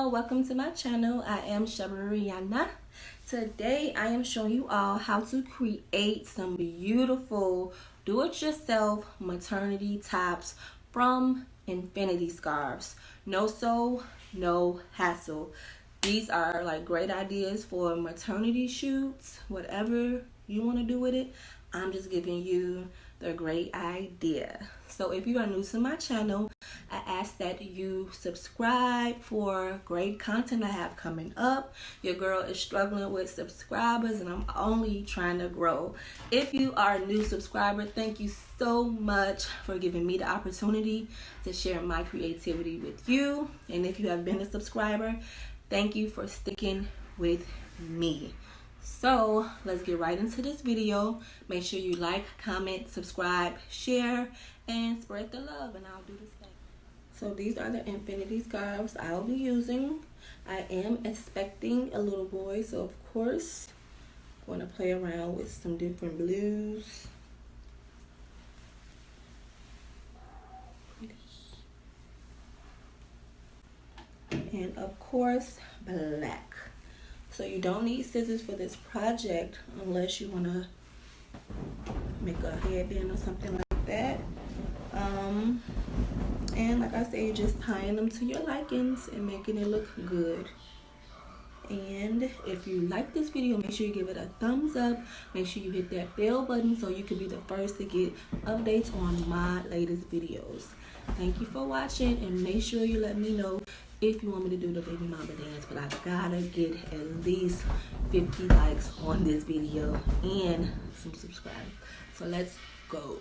Hello, welcome to my channel. I am Shabariana. Today I am showing you all how to create some beautiful do-it-yourself maternity tops from infinity scarves. No sew, no hassle. These are like great ideas for maternity shoots, whatever you want to do with it. I'm just giving you the great idea. So if you are new to my channel, I ask that you subscribe for great content I have coming up. Your girl is struggling with subscribers and I'm only trying to grow. If you are a new subscriber, thank you so much for giving me the opportunity to share my creativity with you. And if you have been a subscriber, thank you for sticking with me. So let's get right into this video. Make sure you like, comment, subscribe, share, and spread the love, and I'll do the same. So these are the infinity scarves I'll be using. I am expecting a little boy, so of course I'm going to play around with some different blues. And of course black. So you don't need scissors for this project unless you want to make a headband or something like that. And like I said, you're just tying them to your likings and making it look good. And if you like this video, make sure you give it a thumbs up. Make sure you hit that bell button so you can be the first to get updates on my latest videos. Thank you for watching, and make sure you let me know if you want me to do the baby mama dance, but I gotta get at least 50 likes on this video and some subscribers. So let's go.